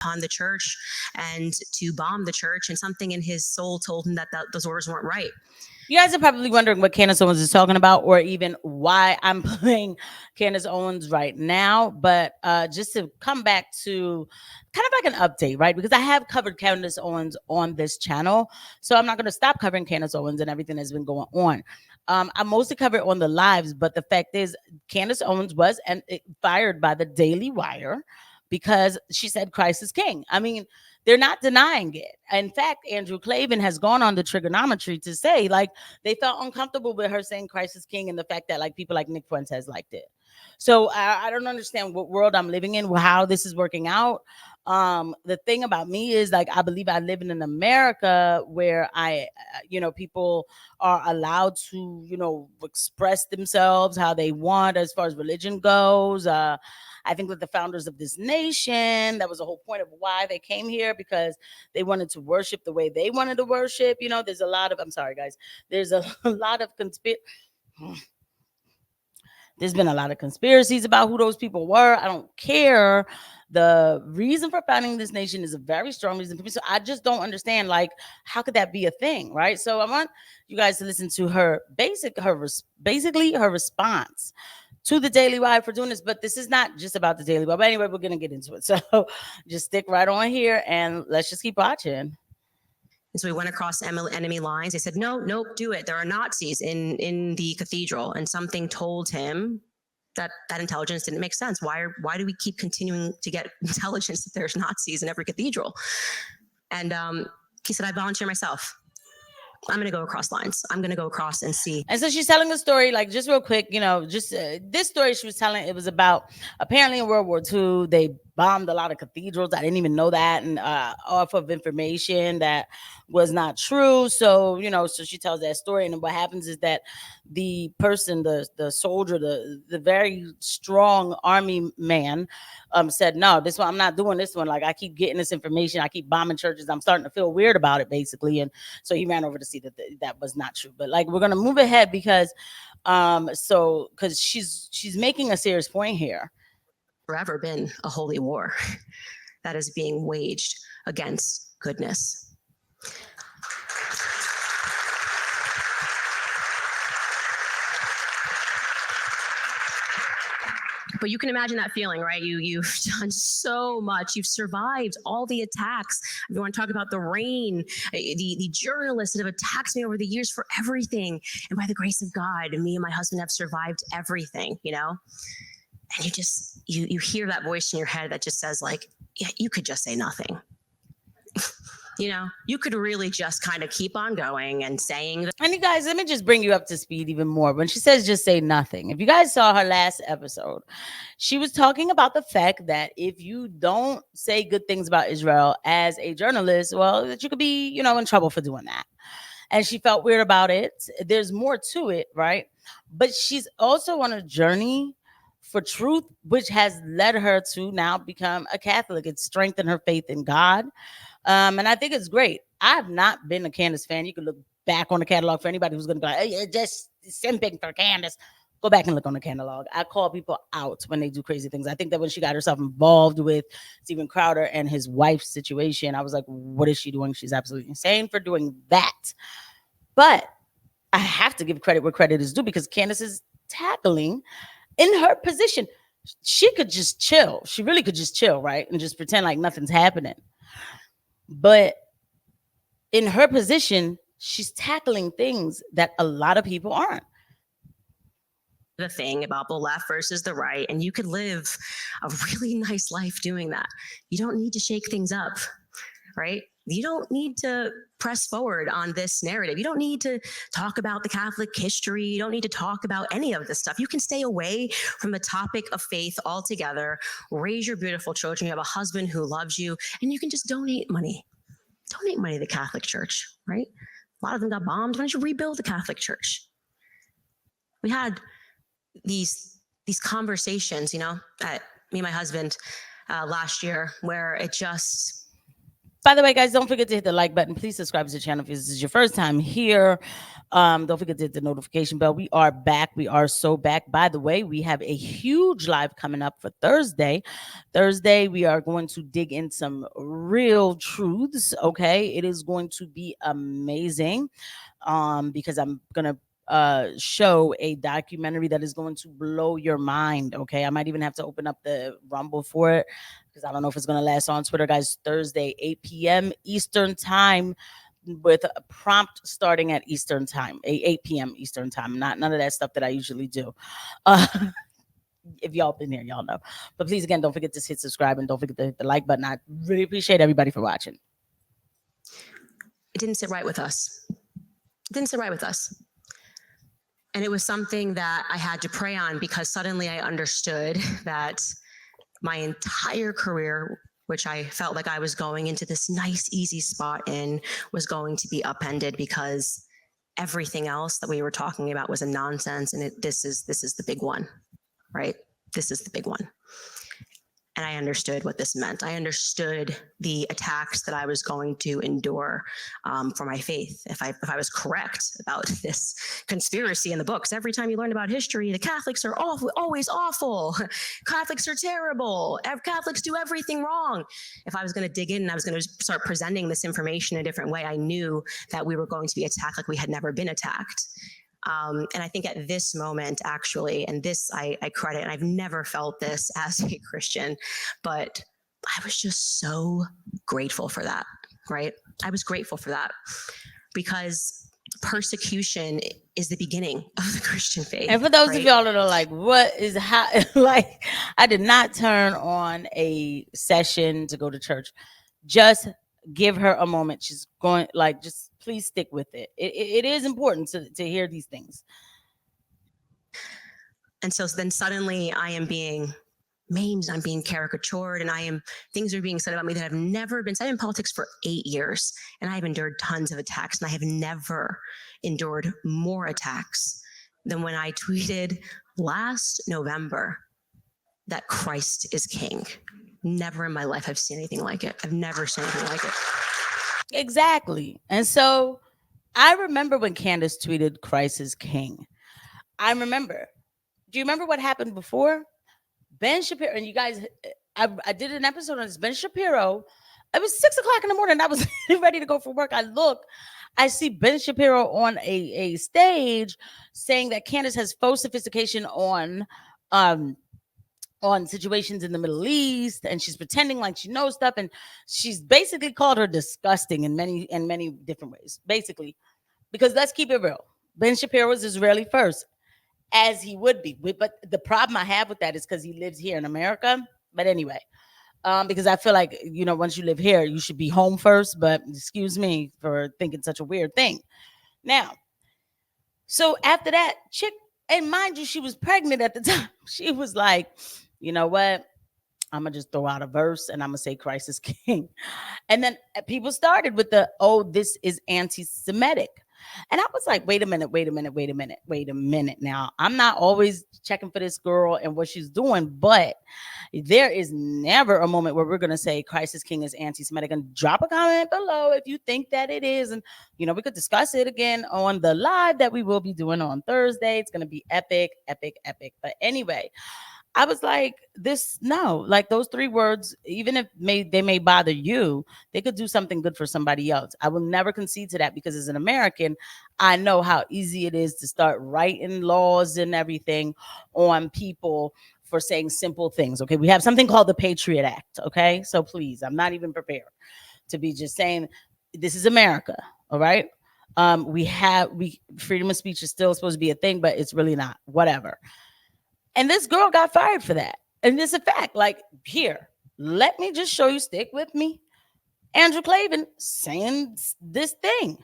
upon the church and to bomb the church, and something in his soul told him that those orders weren't right. You guys are probably wondering what Candace Owens is talking about, or even why I'm playing Candace Owens right now. But just to come back to kind of like an update, right? Because I have covered Candace Owens on this channel. So I'm not going to stop covering Candace Owens and everything that's been going on. I mostly cover it on the lives, but the fact is Candace Owens was fired by the Daily Wire because she said Christ is king. I mean, they're not denying it. In fact, Andrew Klavan has gone on the trigonometry to say, like, they felt uncomfortable with her saying Christ is king, and the fact that, like, people like Nick Fuentes liked it. So I don't understand what world I'm living in, how this is working out. The thing about me is, like, I believe I live in America where people are allowed to, express themselves how they want as far as religion goes. I think that the founders of this nation, that was the whole point of why they came here, because they wanted to worship the way they wanted to worship. There's a lot of, I'm sorry, guys, there's a lot of there's been a lot of conspiracies about who those people were. I don't care. The reason for founding this nation is a very strong reason for me. So I just don't understand, like, how could that be a thing, right? So I want you guys to listen to her basically her response to the Daily Wire for doing this. But this is not just about the Daily Wire. But anyway, we're going to get into it. So just stick right on here and let's just keep watching. And so we went across enemy lines. They said, nope, do it. There are Nazis in the cathedral. And something told him that intelligence didn't make sense. Why do we keep continuing to get intelligence if there's Nazis in every cathedral? And he said, I volunteer myself. I'm going to go across lines. I'm going to go across and see. And so she's telling a story, like, just real quick, this story she was telling, it was about apparently in World War II, they bombed a lot of cathedrals. I didn't even know that, and off of information that was not true. So, so she tells that story. And what happens is that the person, the soldier, the very strong army man said, no, this one, I'm not doing this one. Like, I keep getting this information. I keep bombing churches. I'm starting to feel weird about it, basically. And so he ran over to see that that was not true. But, like, we're going to move ahead because she's making a serious point here. Forever been a holy war that is being waged against goodness. But you can imagine that feeling, right? You've done so much. You've survived all the attacks. If you want to talk about the rain, the journalists that have attacked me over the years for everything. And by the grace of God, me and my husband have survived everything, And you just, you hear that voice in your head that just says, like, yeah, you could just say nothing. You could really just kind of keep on going and saying that. And you guys, let me just bring you up to speed even more. When she says just say nothing, if you guys saw her last episode, she was talking about the fact that if you don't say good things about Israel as a journalist, well, that you could be, in trouble for doing that. And she felt weird about it. There's more to it, right? But she's also on a journey for truth, which has led her to now become a Catholic. It's strengthened her faith in God. And I think it's great. I've not been a Candace fan. You can look back on the catalog for anybody who's going to be like, hey, just simping for Candace. Go back and look on the catalog. I call people out when they do crazy things. I think that when she got herself involved with Steven Crowder and his wife's situation, I was like, what is she doing? She's absolutely insane for doing that. But I have to give credit where credit is due, because Candace is tackling in her position. She could just chill. She really could just chill, right? And just pretend like nothing's happening. But in her position, she's tackling things that a lot of people aren't. The thing about the left versus the right, and you could live a really nice life doing that. You don't need to shake things up, right? You don't need to press forward on this narrative. You don't need to talk about the Catholic history. You don't need to talk about any of this stuff. You can stay away from the topic of faith altogether. Raise your beautiful children. You have a husband who loves you, and you can just donate money. Donate money to the Catholic Church, right? A lot of them got bombed. Why don't you rebuild the Catholic Church? We had these conversations, at me and my husband last year, where it just By the way, guys, don't forget to hit the like button. Please subscribe to the channel if this is your first time here. Don't forget to hit the notification bell. We are back. We are so back. By the way, we have a huge live coming up for Thursday. Thursday, we are going to dig in some real truths. Okay, it is going to be amazing. Because I'm gonna show a documentary that is going to blow your mind. Okay, I might even have to open up the Rumble for it because I don't know if it's gonna last on Twitter, guys. Thursday, 8 p.m. Eastern time, with a prompt starting at Eastern time, 8 p.m. Eastern time. None of that stuff that I usually do. If y'all been here, y'all know. But please, again, don't forget to hit subscribe and don't forget to hit the like button. I really appreciate everybody for watching. It didn't sit right with us. It didn't sit right with us. And it was something that I had to pray on, because suddenly I understood that my entire career, which I felt like I was going into this nice, easy spot in, was going to be upended, because everything else that we were talking about was a nonsense. And this is the big one, right? This is the big one. And I understood what this meant. I understood the attacks that I was going to endure for my faith. If I was correct about this conspiracy in the books, every time you learn about history, the Catholics are awful, always awful. Catholics are terrible. Catholics do everything wrong. If I was going to dig in and I was going to start presenting this information in a different way, I knew that we were going to be attacked like we had never been attacked. And I think at this moment, actually, and this I credit, and I've never felt this as a Christian, but I was just so grateful for that, right? I was grateful for that, because persecution is the beginning of the Christian faith. And for those right? of y'all that are like, what is how, like, I did not turn on a session to go to church. Just give her a moment. She's going, like, just please stick with it. It is important to hear these things. And so then suddenly I am being maimed, I'm being caricatured, and things are being said about me that have never been said. I've been in politics for 8 years, and I've endured tons of attacks, and I have never endured more attacks than when I tweeted last November that Christ is king. Never in my life have seen anything like it. I've never seen anything like it. Exactly. And so I remember when Candace tweeted Christ is king. I remember. Do you remember what happened before? Ben Shapiro, and you guys, I did an episode on this. Ben Shapiro, it was 6 o'clock in the morning. I was ready to go for work. I see Ben Shapiro on a stage saying that Candace has faux sophistication on situations in the Middle East, and she's pretending like she knows stuff, and she's basically called her disgusting in many different ways, basically. Because let's keep it real, Ben Shapiro was Israeli first, as he would be. But the problem I have with that is because he lives here in America. But anyway, because I feel like, once you live here, you should be home first. But excuse me for thinking such a weird thing. Now, so after that, chick, and mind you, she was pregnant at the time. She was like, you know what? I'm going to just throw out a verse and I'm going to say Christ is king. And then people started with this is anti-Semitic. And I was like, wait a minute. Now, I'm not always checking for this girl and what she's doing, but there is never a moment where we're going to say Christ is king is anti-Semitic. And drop a comment below if you think that it is. And, we could discuss it again on the live that we will be doing on Thursday. It's going to be epic. But anyway, I was like, those 3 words, even if they may bother you, they could do something good for somebody else. I will never concede to that, because as an American, I know how easy it is to start writing laws and everything on people for saying simple things. Okay, we have something called the Patriot Act. Okay, so please, I'm not even prepared to be just saying this is America. All right, freedom of speech is still supposed to be a thing, but it's really not. Whatever. And this girl got fired for that. And it's a fact. Like, here, let me just show you. Stick with me. Andrew Clavin saying this thing.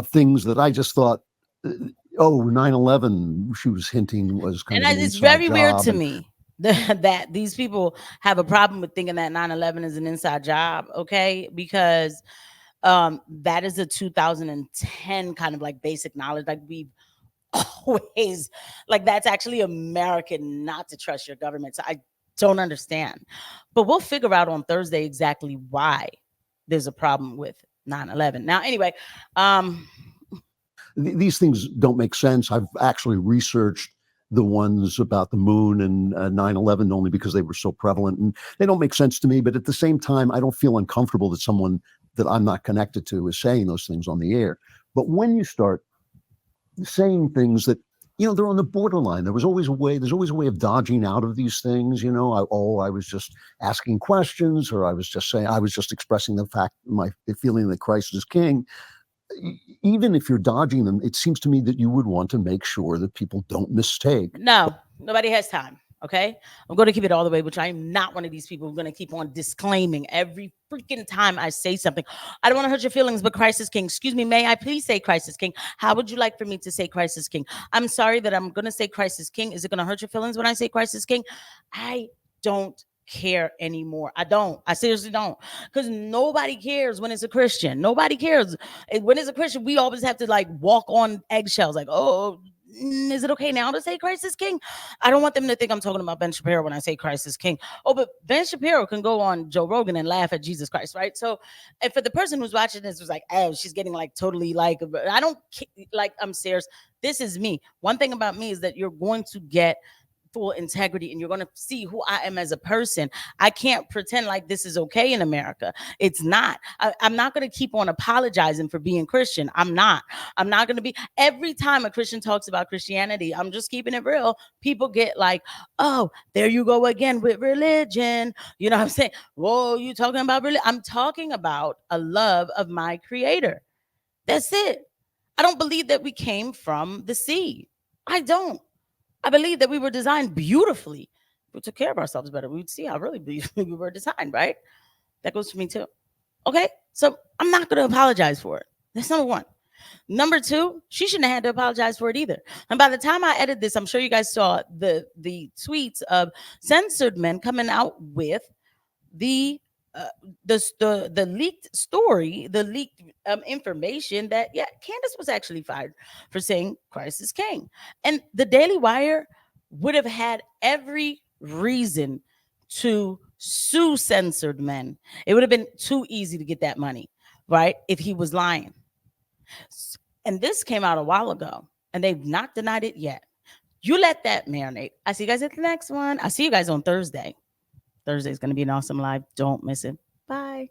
Things that I just thought, 9/11, she was hinting was kind of an it's inside very job. weird to me that these people have a problem with thinking that 9/11 is an inside job. Okay. Because that is a 2010 kind of like basic knowledge. Like, we've always, like, that's actually American not to trust your government. So don't understand. But we'll figure out on Thursday exactly why there's a problem with 9/11. Now, anyway, These things don't make sense. I've actually researched the ones about the moon and 9/11 only because they were so prevalent, and they don't make sense to me. But at the same time, I don't feel uncomfortable that someone that I'm not connected to is saying those things on the air. But when you start saying things that, they're on the borderline. There's always a way of dodging out of these things. I was just asking questions, or I was just expressing the fact, my feeling that Christ is king. Even if you're dodging them, it seems to me that you would want to make sure that people don't mistake. No, nobody has time. Okay. I'm going to keep it all the way, which I'm not one of these people who are going to keep on disclaiming every freaking time I say something. I don't want to hurt your feelings, but Christ is king. Excuse me. May I please say Christ is king? How would you like for me to say Christ is king? I'm sorry that I'm going to say Christ is king. Is it going to hurt your feelings when I say Christ is king? I don't care anymore. I seriously don't, because nobody cares when it's a Christian. Nobody cares when it's a Christian. We always have to like walk on eggshells, like, oh, is it okay now to say Christ is king? I don't want them to think I'm talking about Ben Shapiro when I say Christ is king. Oh, but Ben Shapiro can go on Joe Rogan and laugh at Jesus Christ, right? So, and for the person who's watching this was like, oh, she's getting like totally like, I don't like, I'm serious. This is me. One thing about me is that you're going to get full integrity and you're going to see who I am as a person. I can't pretend like this is okay in America. It's not. I'm not going to keep on apologizing for being Christian. I'm not going to be. Every time a Christian talks about Christianity, I'm just keeping it real. People get like, oh, there you go again with religion. You know what I'm saying? Whoa, you talking about religion? I'm talking about a love of my creator. That's it. I don't believe that we came from the sea. I don't. I believe that we were designed beautifully. If we took care of ourselves better, we would see how really beautifully we were designed, right? That goes for me too. Okay? So I'm not going to apologize for it. That's number one. Number two, she shouldn't have had to apologize for it either. And by the time I edit this, I'm sure you guys saw the tweets of censored men coming out with the leaked story, the leaked information that Candace was actually fired for saying Christ is king, and the Daily Wire would have had every reason to sue censored men. It would have been too easy to get that money, right? If he was lying. And this came out a while ago, and they've not denied it yet. You let that marinate. I see you guys at the next one. I see you guys on Thursday. Thursday is going to be an awesome live. Don't miss it. Bye.